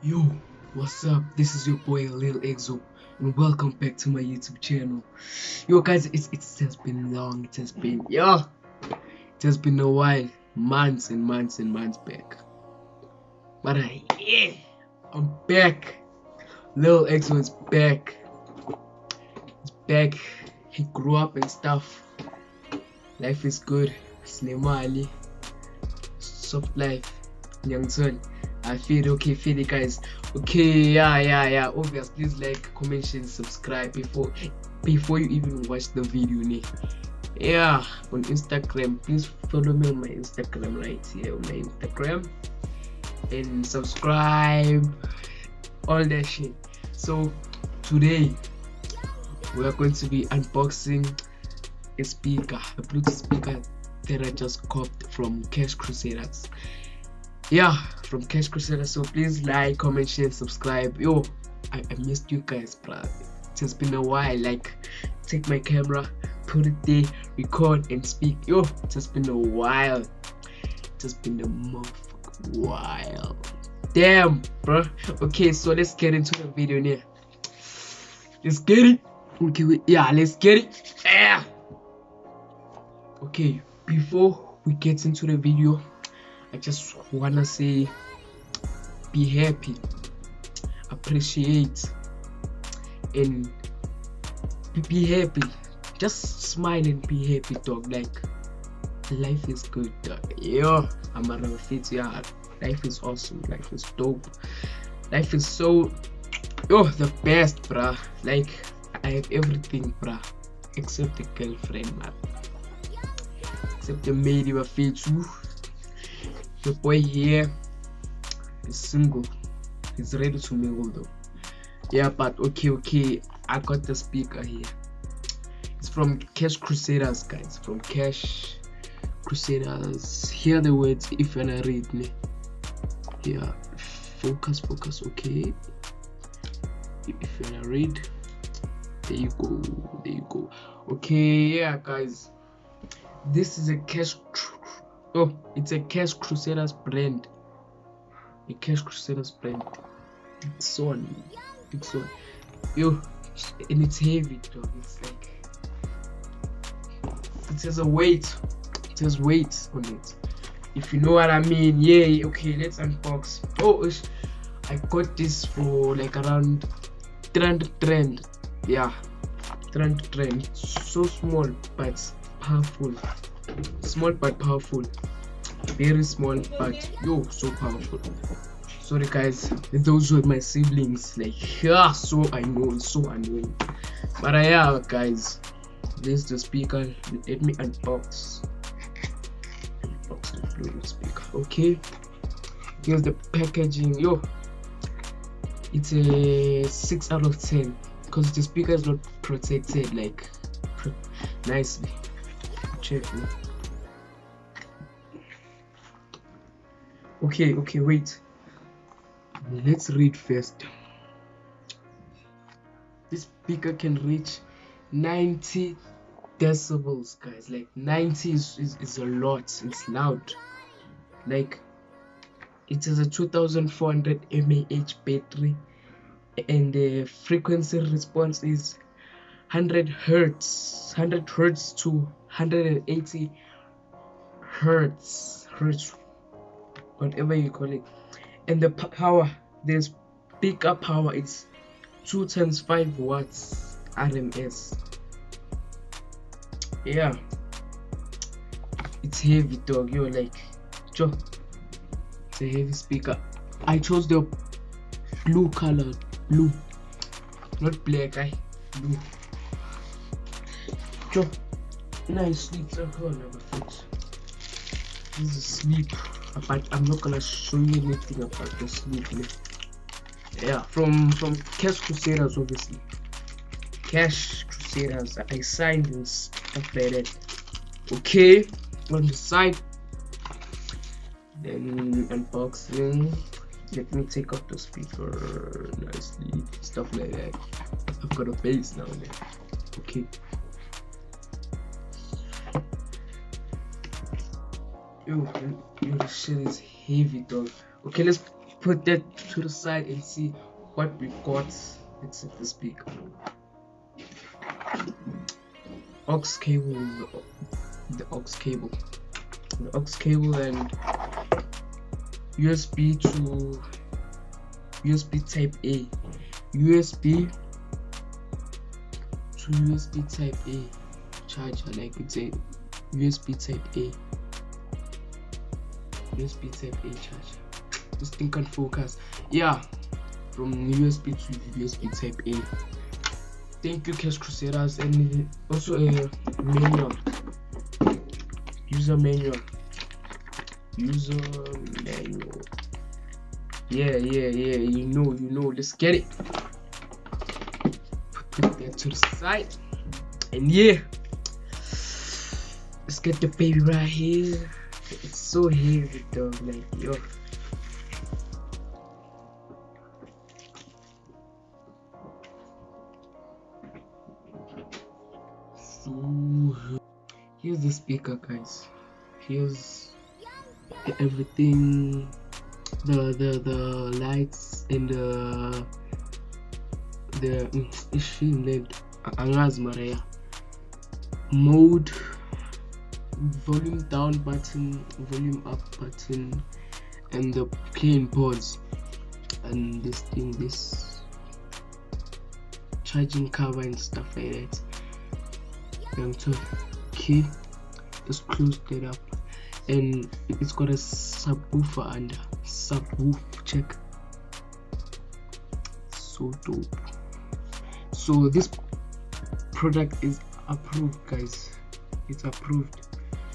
Yo, what's up? This is your boy Lil Exo, and welcome back to my YouTube channel. Yo, guys, it has been long. It has been a while, months and months and months back. But I'm back. Lil Exo is back. He's back. He grew up and stuff. Life is good. Snemali. Soft life. Young son. I feel okay, guys. Okay, yeah. Obviously, please like, comment, share, and subscribe before you even watch the video. Yeah, on Instagram, please follow me on my Instagram right here on my Instagram and subscribe, all that shit. So today we are going to be unboxing a Bluetooth speaker that I just copped from Cash Crusaders. Yeah, from Cash Crusaders. So please like, comment, share, subscribe. Yo, I missed you guys, bruh. It has been a while. Like, take my camera, put it there, record and speak. Yo, it has been a while. It has been a motherfucking while. Damn, bruh. Okay, so let's get into the video now. Let's get it. Okay, let's get it. Yeah. Okay, before we get into the video, I just wanna say, be happy, appreciate, and be happy. Just smile and be happy, dog. Like, life is good, dog. Yo, I'm a fit. Yeah, life is awesome. Life is dope. Life is so the best, bruh. Like, I have everything, bruh, except a girlfriend, man. Except the maid you feel too. The boy here is single. He's ready to mingle though. Yeah, but okay. I got the speaker here. It's from Cash Crusaders, guys. From Cash Crusaders. Hear the words if you wanna read me. Yeah, focus. Okay. If you wanna read, there you go. Okay, yeah, guys. This is a it's a Cash Crusaders brand. A Cash Crusaders brand. Dixon. Yo, and it's heavy, dog. It's like, it has a weight. It has weight on it. If you know what I mean. Yeah, okay, let's unbox. I got this for like around 300 Yeah, 300. So small but powerful. Small but powerful. Very small but so powerful. Sorry guys, those were my siblings. Like, so I know it's so annoying. But yeah, guys, this is the speaker. Let me unbox the Bluetooth speaker. Okay, here's the packaging. It's a 6 out of 10 because the speaker is not protected like nicely. Check me. Okay, wait. Let's read first. This speaker can reach 90 decibels, guys. Like, 90 is a lot. It's loud. Like, it has a 2400 mAh battery, and the frequency response is 100 hertz to 180 hertz, whatever you call it. And the power, there's speaker power, it's 2 times 5 watts RMS. Yeah, it's heavy, dog. It's a heavy speaker. I chose the blue color, not black. Blue. Nice. It's a whole other fit. This is sleep, but I'm not gonna show you anything about the sleep. Yeah, from Cash Crusaders, obviously. Cash Crusaders. I signed and stuff like that. Okay, on the side, then unboxing. Let me take out the speaker nicely, stuff like that. I've got a base now. Okay. Yo, this shit is heavy, dog. Okay, let's put that to the side and see what we got. Let's set the speaker. Aux cable, the aux cable, and USB to USB type A, USB to USB type A charger, like it's a USB type A, USB type A charger. This thing can focus. Yeah, from USB to USB type A. Thank you, Crusaders, and also a manual, user manual. Yeah, you know, let's get it. Put that to the side, and yeah, let's get the baby right here. It's so heavy though, like yo. So here's the speaker, guys. Here's everything, the lights and the mode, volume down button, volume up button, and the play and pause, and this thing, this charging cover and stuff like that. Okay, just close that up, and it's got a subwoofer under. Subwoof check. So dope. So this product is approved, guys. It's approved.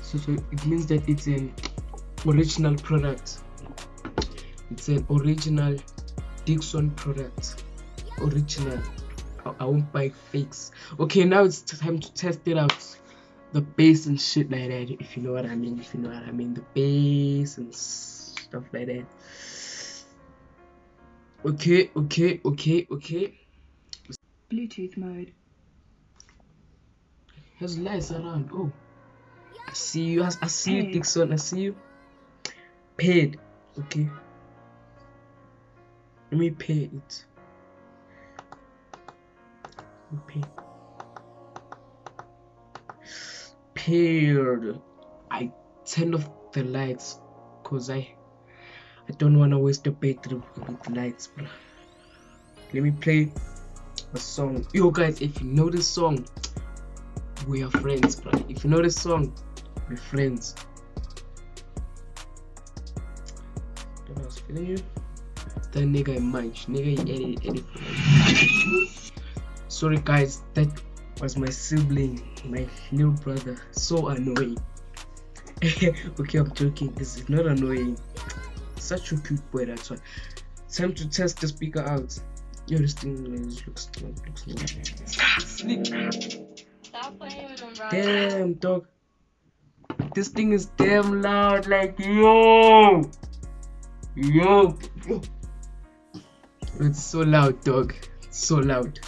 So it means that it's an original product. It's an original Dixon product. Original. I won't buy fakes. Okay, now it's time to test it out. The bass and shit like that, if you know what I mean. The bass and stuff like that. Okay. Bluetooth mode. There's lights around. Oh, I see you. I see you, Dixon. I see you. Paid. Okay. Let me pay it. Paired. I turned off the lights cause I don't want to waste the battery with lights, bro. Let me play a song. Yo guys, if you know this song, we are friends, bro. If you know this song, we're friends. Don't know, I was feeling you. That nigga in munch. Nigga, he edit. Sorry guys, that was my sibling, my little brother. So annoying. Okay, I'm joking. This is not annoying. Such a cute boy, that's why. Time to test the speaker out. Yo, this thing looks sleek. Stop playing with him, bro. Damn, dog. This thing is damn loud. Like, yo. It's so loud, dog. It's so loud.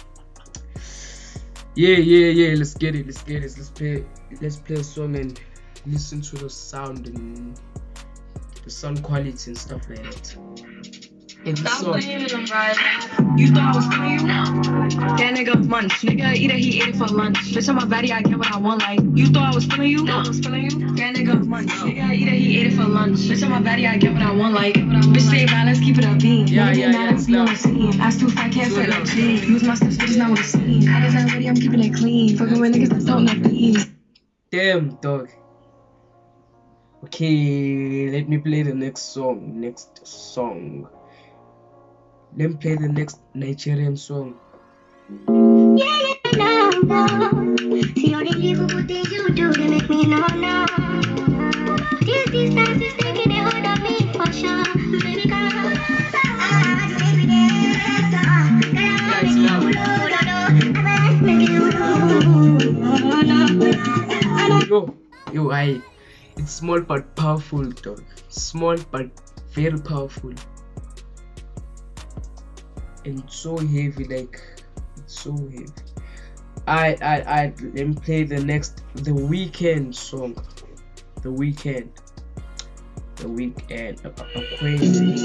Yeah. Let's get it. Let's play a song and listen to the sound and the sound quality and stuff like that. And Stop playing with him, bro. You thought I was killing you? That nigga munch. Nigga eat it, he ate it for lunch. Bitch, on my body, I get what I want. Like, you thought I was killing you? That nigga munch. Nigga eat it, he ate it for lunch. Bitch, on my body, I get what I want. Like, bitch, say bye, let's keep it up, bean. Yeah. Ass too fat, can't fit like cheese. Use my stuff, bitch, not what it's seen. How does that ready? I'm keeping it clean. Fucking with niggas that don't know please. Damn, dog. Okay, let me play the next song. Let me play the next Nigerian song. See all the evil things you do to make me know now. These times is taking it hold of me for sure. Baby girl, it's small but powerful, dog. Small but very powerful. And so heavy, like it's so heavy. I let me play the Weeknd song. The Weeknd. a week and a crazy.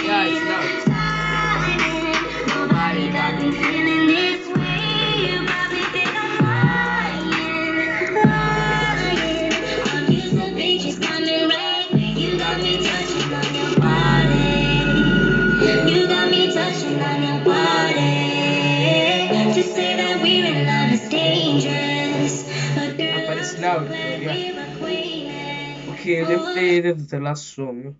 Yeah, it's loud. Nobody got me feeling this way. You got me thinking I'm lying. I'm used to bitches coming right. You got me touching on your body. You got me touching on your body. To say that we're in love is dangerous. But it's loud. Yeah. Okay, let's play the last song.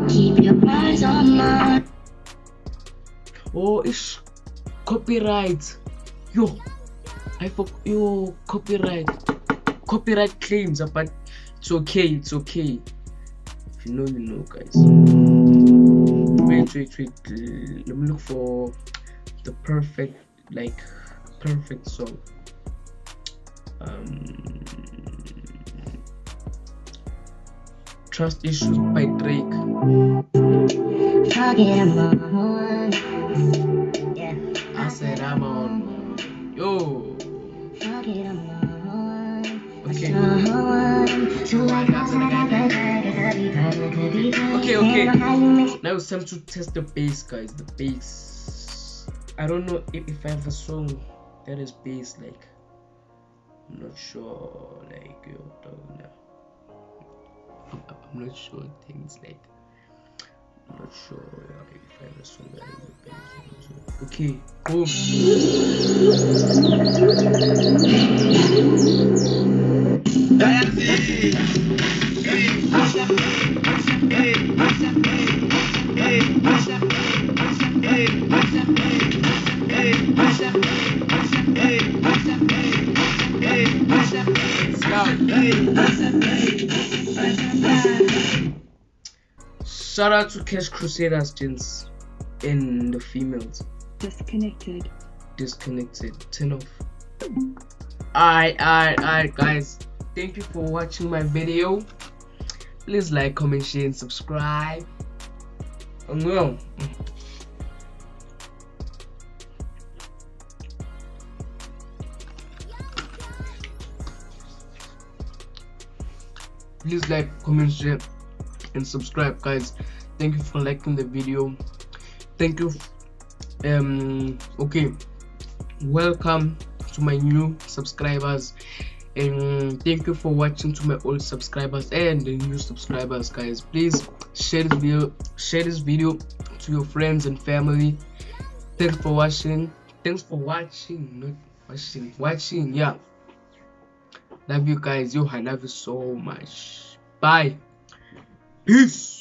Keep your eyes on mine. Oh, it's copyright. Yo, yo, copyright claims, but it's okay. If you know, you know, guys. Wait. Let me look for the perfect song. Trust Issues by Drake. I said I'm on. Yo. Okay. Okay. Now it's time to test the bass, guys. The bass. I don't know if I have a song that is bass like. I'm not sure. I'm not sure things like. I'm not sure if I have a song that is bass. Okay. Boom. Shout out to Crusaders, gents, and the females. Disconnected. 10 off. Alright, guys. Thank you for watching my video. Please like, comment, share, and subscribe. And well, please like, comment, share, and subscribe, guys. Thank you for liking the video. Thank you. Okay, welcome to my new subscribers, and thank you for watching to my old subscribers and the new subscribers, guys. Please share this video to your friends and family. Thanks for watching. Not watching. Yeah, love you guys. I love you so much. Bye. Peace.